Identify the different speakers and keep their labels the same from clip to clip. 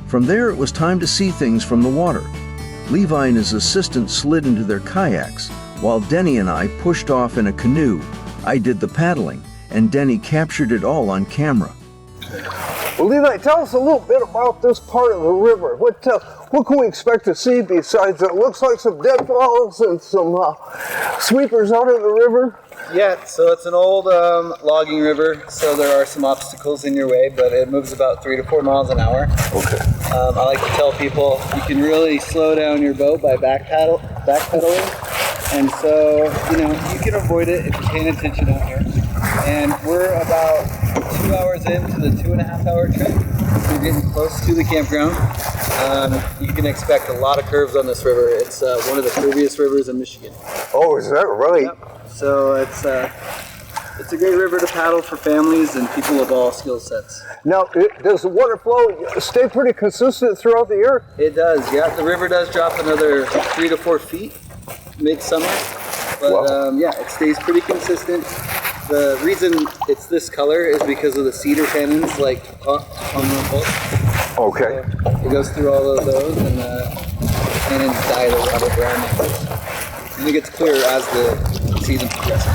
Speaker 1: From there, it was time to see things from the water. Levi and his assistant slid into their kayaks, while Denny and I pushed off in a canoe. I did the paddling, and Denny captured it all on camera.
Speaker 2: Well, Levi, tell us a little bit about this part of the river. What can we expect to see besides it looks like some deadfalls and some sweepers out of the river?
Speaker 3: Yeah, so it's an old logging river, so there are some obstacles in your way, but it moves about 3 to 4 miles an hour.
Speaker 2: Okay.
Speaker 3: I like to tell people you can really slow down your boat by backpedaling, and so you can avoid it if you're paying attention out here. And we're about 2 hours into the 2.5-hour trip. We're getting close to the campground. You can expect a lot of curves on this river. It's one of the curviest rivers in Michigan.
Speaker 2: Oh, is that right?
Speaker 3: Yep. So it's a great river to paddle for families and people of all skill sets.
Speaker 2: Now, does the water flow stay pretty consistent throughout the year?
Speaker 3: It does, yeah. The river does drop another 3 to 4 feet midsummer, but
Speaker 2: Wow.
Speaker 3: yeah, it stays pretty consistent. The reason it's this color is because of the cedar tannins, like on the boat.
Speaker 2: Okay.
Speaker 3: So it goes through all of those, and the tannins dye the water brown. And it gets clearer as the season progresses.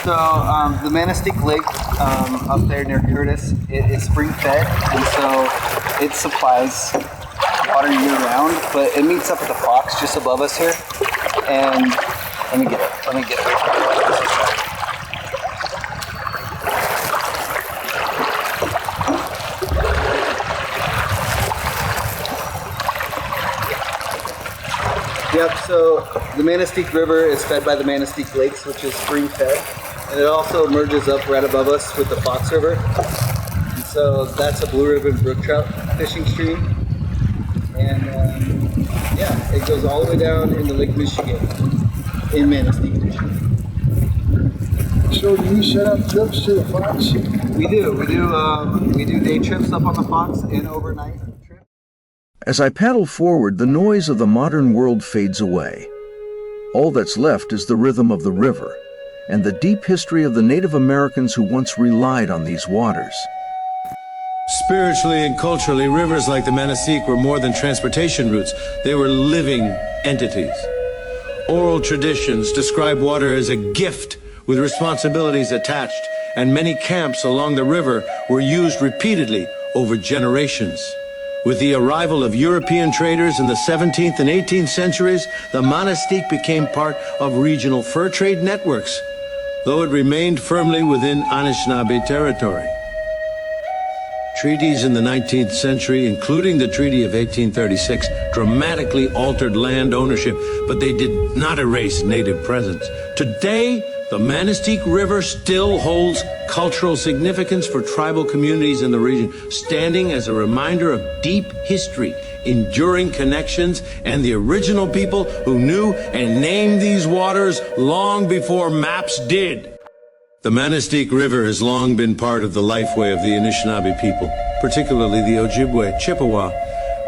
Speaker 3: So the Manistique Lake up there near Curtis, it is spring fed, and so it supplies water year round, but it meets up with the Fox just above us here. And let me get away from it. Yep, so the Manistique River is fed by the Manistique Lakes, which is spring fed. And it also merges up right above us with the Fox River. And so that's a blue ribbon brook trout fishing stream. And yeah, it goes all the way down into Lake Michigan in Manistique, Michigan.
Speaker 4: So do you set up trips to the Fox?
Speaker 3: We do day trips up on the Fox and overnight trips.
Speaker 1: As I paddle forward, the noise of the modern world fades away. All that's left is the rhythm of the river and the deep history of the Native Americans who once relied on these waters.
Speaker 5: Spiritually and culturally, rivers like the Manistique were more than transportation routes. They were living entities. Oral traditions describe water as a gift with responsibilities attached, and many camps along the river were used repeatedly over generations. With the arrival of European traders in the 17th and 18th centuries, the Manistique became part of regional fur trade networks, though it remained firmly within Anishinaabe territory. Treaties in the 19th century, including the Treaty of 1836, dramatically altered land ownership, but they did not erase native presence. Today, the Manistique River still holds cultural significance for tribal communities in the region, standing as a reminder of deep history, enduring connections, and the original people who knew and named these waters long before maps did. The Manistique River has long been part of the lifeway of the Anishinaabe people, particularly the Ojibwe, Chippewa,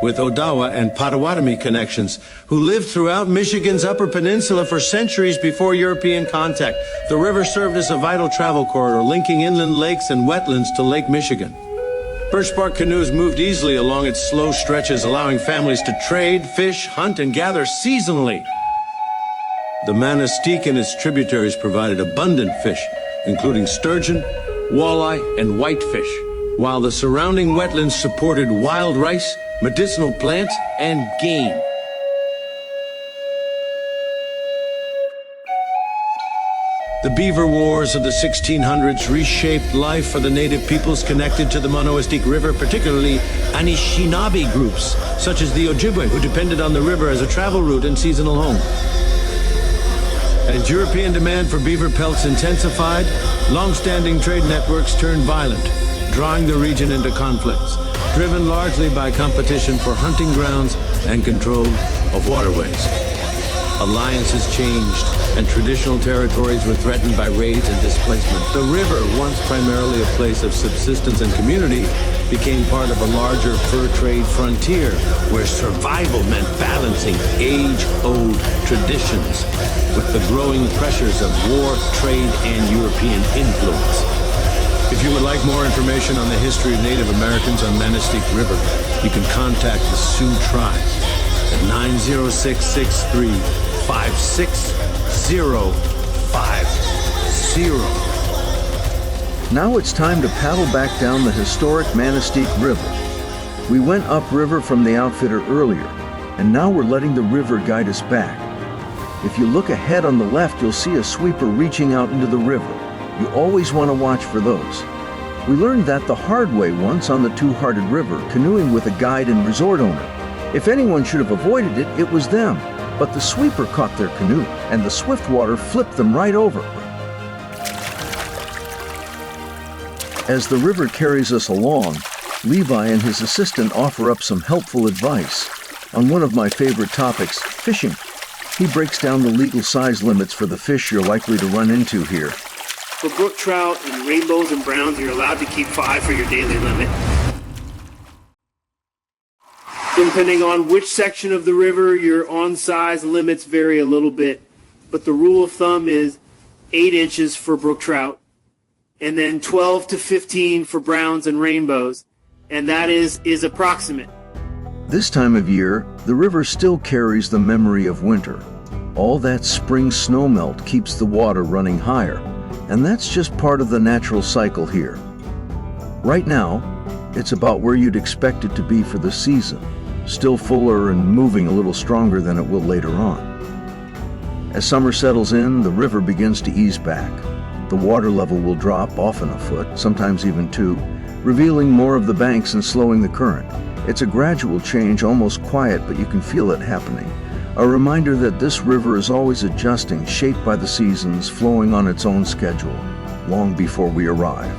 Speaker 5: with Odawa and Potawatomi connections, who lived throughout Michigan's Upper Peninsula for centuries before European contact. The river served as a vital travel corridor, linking inland lakes and wetlands to Lake Michigan. Birch bark canoes moved easily along its slow stretches, allowing families to trade, fish, hunt, and gather seasonally. The Manistique and its tributaries provided abundant fish, including sturgeon, walleye, and whitefish, while the surrounding wetlands supported wild rice, medicinal plants, and game. The beaver wars of the 1600s reshaped life for the native peoples connected to the Manistique River, particularly Anishinaabe groups, such as the Ojibwe, who depended on the river as a travel route and seasonal home. As European demand for beaver pelts intensified, long-standing trade networks turned violent, drawing the region into conflicts, driven largely by competition for hunting grounds and control of waterways. Alliances changed, and traditional territories were threatened by raids and displacement. The river, once primarily a place of subsistence and community, became part of a larger fur trade frontier where survival meant balancing age-old traditions with the growing pressures of war, trade, and European influence. If you would like more information on the history of Native Americans on Manistique River, you can contact the Sioux Tribe at 906-635-6050.
Speaker 1: Now it's time to paddle back down the historic Manistique River. We went upriver from the outfitter earlier, and now we're letting the river guide us back. If you look ahead on the left, you'll see a sweeper reaching out into the river. You always want to watch for those. We learned that the hard way once on the Two-Hearted River, canoeing with a guide and resort owner. If anyone should have avoided it, it was them. But the sweeper caught their canoe, and the swift water flipped them right over. As the river carries us along, Levi and his assistant offer up some helpful advice on one of my favorite topics, fishing. He breaks down the legal size limits for the fish you're likely to run into here.
Speaker 6: For brook trout and rainbows and browns, you're allowed to keep 5 for your daily limit. Depending on which section of the river, your on-size limits vary a little bit. But the rule of thumb is 8 inches for brook trout, and then 12 to 15 for browns and rainbows. And that is approximate.
Speaker 1: This time of year, the river still carries the memory of winter. All that spring snowmelt keeps the water running higher, and that's just part of the natural cycle here. Right now, it's about where you'd expect it to be for the season, still fuller and moving a little stronger than it will later on. As summer settles in, the river begins to ease back. The water level will drop, often a foot, sometimes even 2, revealing more of the banks and slowing the current. It's a gradual change, almost quiet, but you can feel it happening. A reminder that this river is always adjusting, shaped by the seasons, flowing on its own schedule, long before we arrive.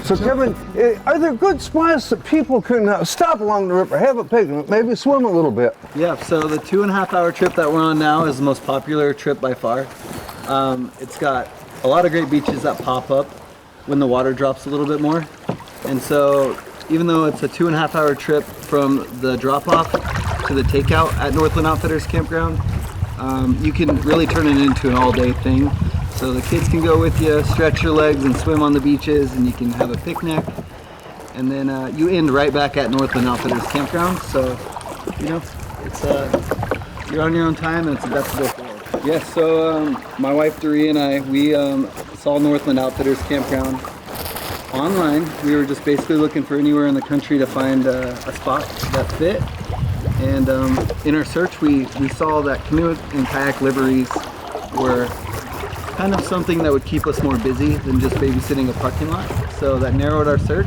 Speaker 2: So Kevin, are there good spots that people can stop along the river, have a picnic, maybe swim a little bit?
Speaker 3: Yeah, so the 2.5-hour trip that we're on now is the most popular trip by far. It's got a lot of great beaches that pop up when the water drops a little bit more. And so even though it's a 2.5-hour trip from the drop-off to the takeout at Northland Outfitters campground, you can really turn it into an all-day thing. So the kids can go with you, stretch your legs and swim on the beaches, and you can have a picnic. And then you end right back at Northland Outfitters campground. So, you know, it's you're on your own time, and it's the best of both worlds. Yeah, so my wife Doree and I, we saw Northland Outfitters campground online. We were just basically looking for anywhere in the country to find a spot that fit. And in our search, we saw that canoe and kayak liveries were kind of something that would keep us more busy than just babysitting a parking lot. So that narrowed our search.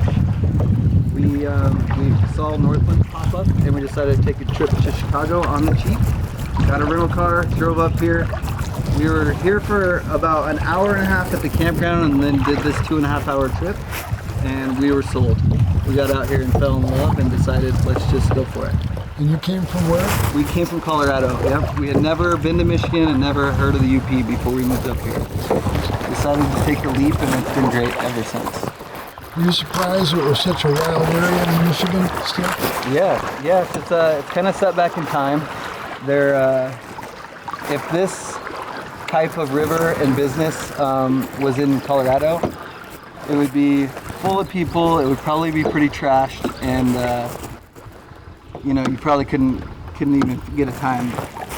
Speaker 3: We saw Northland pop up, and we decided to take a trip to Chicago on the cheap. Got a rental car, drove up here. We were here for about an hour and a half at the campground, and then did this 2.5-hour trip, and we were sold. We got out here and fell in love and decided, let's just go for it.
Speaker 4: And you came from where?
Speaker 3: We came from Colorado, yeah. We had never been to Michigan and never heard of the UP before we moved up here. Decided to take a leap, and it's been great ever since.
Speaker 4: Were you surprised it was such a wild area in Michigan still?
Speaker 3: Yes, it's kind of set back in time. If this type of river and business was in Colorado, it would be full of people. It would probably be pretty trashed, and you know, you probably couldn't even get a time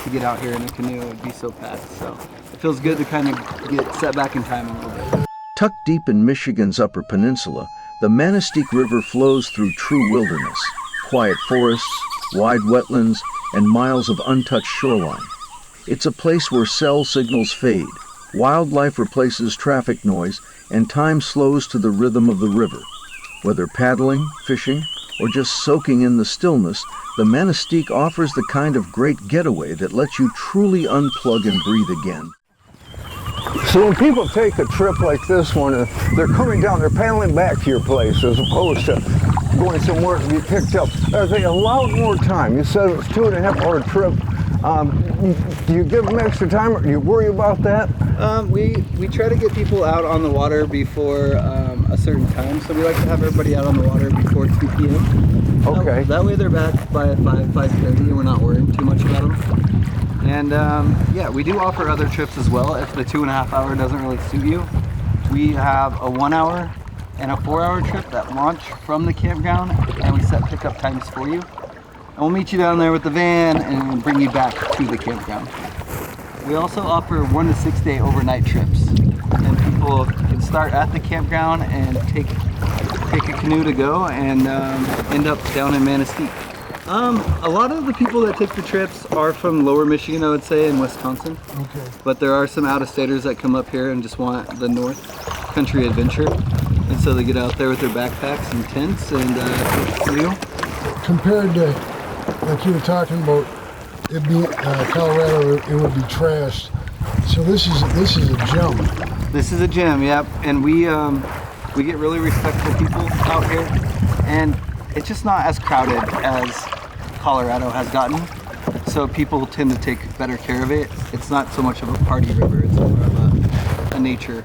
Speaker 3: to get out here in a canoe. It would be so packed. So it feels good to kind of get set back in time a little bit.
Speaker 1: Tucked deep in Michigan's Upper Peninsula, the Manistique River flows through true wilderness, quiet forests, wide wetlands, and miles of untouched shoreline. It's a place where cell signals fade, wildlife replaces traffic noise, and time slows to the rhythm of the river. Whether paddling, fishing, or just soaking in the stillness, the Manistique offers the kind of great getaway that lets you truly unplug and breathe again.
Speaker 2: So when people take a trip like this one, they're coming down, they're paddling back to your place as opposed to going somewhere to be picked up. Are they allowed more time? You said it was 2.5-hour trip. Do you give them extra time, or do you worry about that?
Speaker 3: We try to get people out on the water before a certain time, so we like to have everybody out on the water before 2 p.m.
Speaker 2: Okay.
Speaker 3: That way they're back by 5:30, and we're not worrying too much about them. And yeah, we do offer other trips as well. If the 2.5 hour doesn't really suit you, we have a 1 hour and a 4 hour trip that launch from the campground, and we set pickup times for you. And we'll meet you down there with the van and bring you back to the campground. We also offer 1 to 6 day overnight trips, and people can start at the campground and take a canoe to go and end up down in Manistique. A lot of the people that take the trips are from lower Michigan, I would say, and Wisconsin.
Speaker 4: Okay.
Speaker 3: But there are some out-of-staters that come up here and just want the North Country adventure. And so they get out there with their backpacks and tents and take a canoe.
Speaker 4: Compared to, like you were talking about, it being Colorado, it would be trashed. So this is a gem.
Speaker 3: This is a gym, yep. And we get really respectful people out here, and it's just not as crowded as Colorado has gotten. So people tend to take better care of it. It's not so much of a party river, it's more of a nature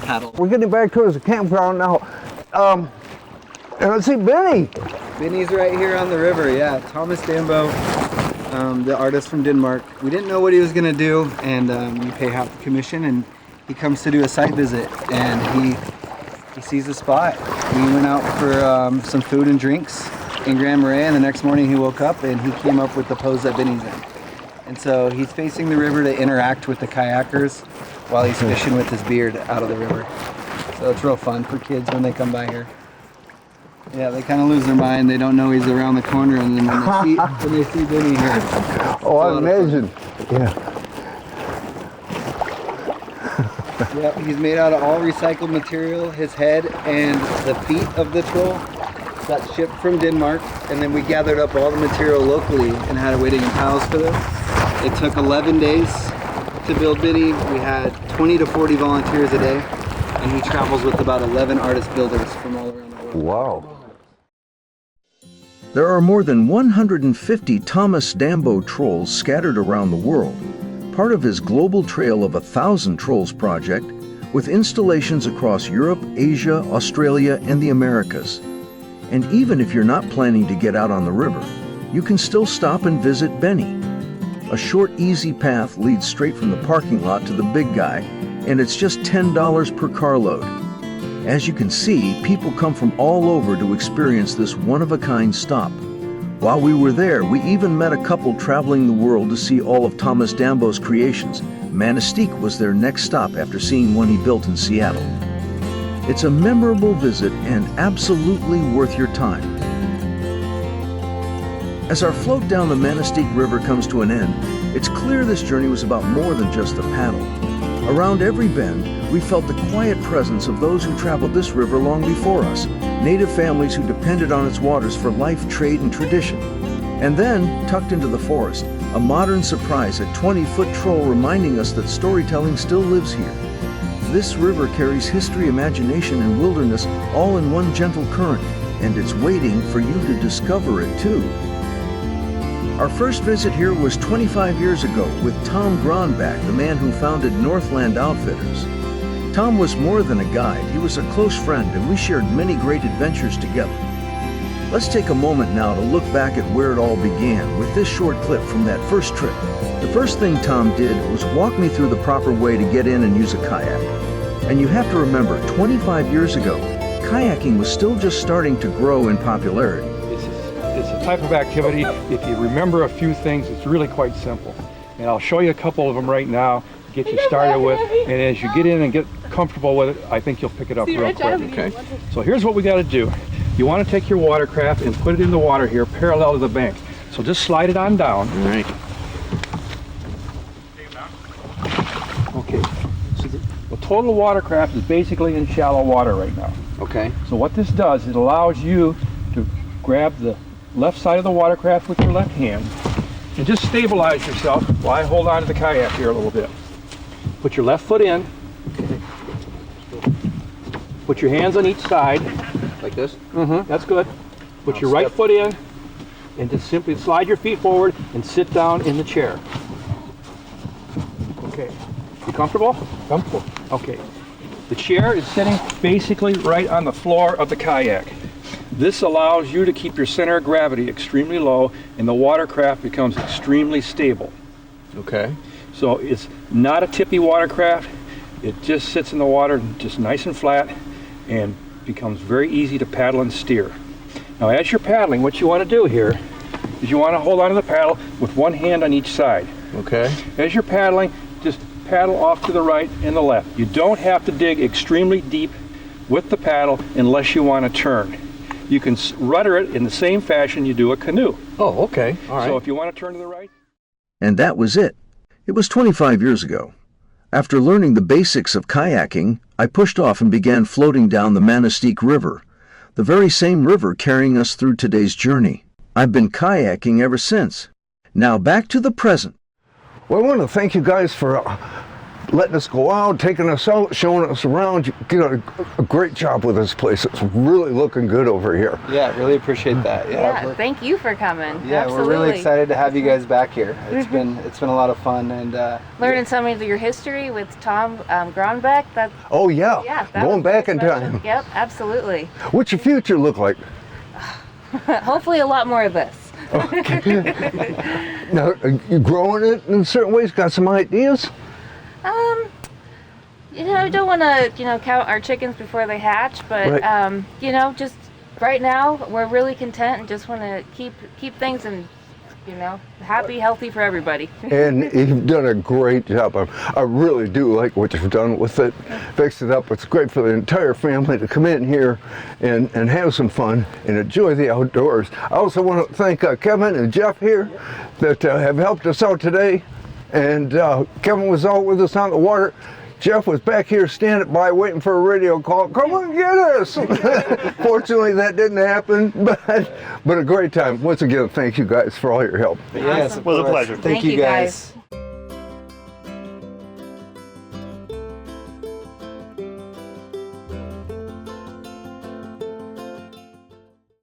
Speaker 3: paddle.
Speaker 2: We're getting back towards the campground now. And let's see Benny.
Speaker 3: Benny's right here on the river, yeah. Thomas Dambo, the artist from Denmark. We didn't know what he was gonna do, and we pay half the commission, and he comes to do a site visit, and he sees the spot. We went out for some food and drinks in Grand Marais, and the next morning he woke up and he came up with the pose that Benny's in. And so he's facing the river to interact with the kayakers while he's fishing with his beard out of the river. So it's real fun for kids when they come by here. Yeah, they kind of lose their mind. They don't know he's around the corner, and then when they see Benny here.
Speaker 2: Oh, I imagine. Yeah.
Speaker 3: Yep, he's made out of all recycled material. His head and the feet of the troll got shipped from Denmark, and then we gathered up all the material locally and had it waiting in piles for them. It took 11 days to build Benny. We had 20 to 40 volunteers a day, and he travels with about 11 artist builders from all around the world.
Speaker 2: Wow.
Speaker 1: There are more than 150 Thomas Dambo trolls scattered around the world, part of his global trail of 1,000 trolls project, with installations across Europe, Asia, Australia, and the Americas. And even if you're not planning to get out on the river, you can still stop and visit Benny. A short, easy path leads straight from the parking lot to the big guy, and it's just $10 per carload. As you can see, people come from all over to experience this one-of-a-kind stop. While we were there, we even met a couple traveling the world to see all of Thomas Dambo's creations. Manistique was their next stop after seeing one he built in Seattle. It's a memorable visit and absolutely worth your time. As our float down the Manistique River comes to an end, it's clear this journey was about more than just the paddle. Around every bend, we felt the quiet presence of those who traveled this river long before us, native families who depended on its waters for life, trade, and tradition. And then, tucked into the forest, a modern surprise, a 20-foot troll reminding us that storytelling still lives here. This river carries history, imagination, and wilderness all in one gentle current, and it's waiting for you to discover it too. Our first visit here was 25 years ago with Tom Gronbach, the man who founded Northland Outfitters. Tom was more than a guide, he was a close friend, and we shared many great adventures together. Let's take a moment now to look back at where it all began with this short clip from that first trip. The first thing Tom did was walk me through the proper way to get in and use a kayak. And you have to remember, 25 years ago, kayaking was still just starting to grow in popularity.
Speaker 7: It's a type of activity, if you remember a few things, it's really quite simple. And I'll show you a couple of them right now to get you started with. And as you get in and get comfortable with it, I think you'll pick it up real quick. Okay. So here's what we got to do. You want to take your watercraft and put it in the water here parallel to the bank. So just slide it on down. All right. Okay. So the total watercraft is basically in shallow water right now.
Speaker 8: Okay.
Speaker 7: So what this does, it allows you to grab the left side of the watercraft with your left hand and just stabilize yourself while I hold on to the kayak here a little bit. Put your left foot in. Okay. Put your hands on each side.
Speaker 8: Like this?
Speaker 7: Mm-hmm. That's good. Put your right foot in and just simply slide your feet forward and sit down in the chair. Okay. You comfortable?
Speaker 4: Comfortable.
Speaker 7: Okay. The chair is sitting basically right on the floor of the kayak. This allows you to keep your center of gravity extremely low, and the watercraft becomes extremely stable.
Speaker 1: Okay.
Speaker 7: So it's not a tippy watercraft. It just sits in the water just nice and flat and becomes very easy to paddle and steer. Now as you're paddling, what you want to do here is you want to hold onto the paddle with one hand on each side.
Speaker 1: Okay.
Speaker 7: As you're paddling, just paddle off to the right and the left. You don't have to dig extremely deep with the paddle unless you want to turn. You can rudder it in the same fashion you do a canoe.
Speaker 1: Oh, okay. All right.
Speaker 7: So if you want to turn to the right.
Speaker 1: And that was it. It was 25 years ago. After learning the basics of kayaking, I pushed off and began floating down the Manistique River, the very same river carrying us through today's journey. I've been kayaking ever since. Now back to the present.
Speaker 2: Well, I want to thank you guys for letting us go out, taking us out, showing us around. You did a great job with this place. It's really looking good over here.
Speaker 3: Yeah, really appreciate that.
Speaker 8: Yeah, thank you for coming.
Speaker 3: Yeah,
Speaker 8: Absolutely.
Speaker 3: we're really excited to have you guys back here. It's been a lot of fun, and
Speaker 8: Learning some of your history with Tom Gronbeck. That.
Speaker 2: Oh yeah,
Speaker 8: that
Speaker 2: going
Speaker 8: was
Speaker 2: back in
Speaker 8: special.
Speaker 2: time.
Speaker 8: Yep, absolutely.
Speaker 2: What's your future look like?
Speaker 8: Hopefully, a lot more of this.
Speaker 2: Now, are you growing it in certain ways? Got some ideas?
Speaker 8: I don't want to, count our chickens before they hatch, but
Speaker 2: Right.
Speaker 8: just right now we're really content and just want to keep things and, happy, healthy for everybody.
Speaker 2: And you've done a great job. I really do like what you've done with it. Fixed it up. It's great for the entire family to come in here and have some fun and enjoy the outdoors. I also want to thank Kevin and Jeff here that have helped us out today. And Kevin was out with us on the water. Jeff was back here standing by waiting for a radio call. Come on, get us! Fortunately, that didn't happen, but a great time. Once again, thank you guys for all your help.
Speaker 3: yes,
Speaker 8: Awesome.
Speaker 3: it was a pleasure. Thank you guys.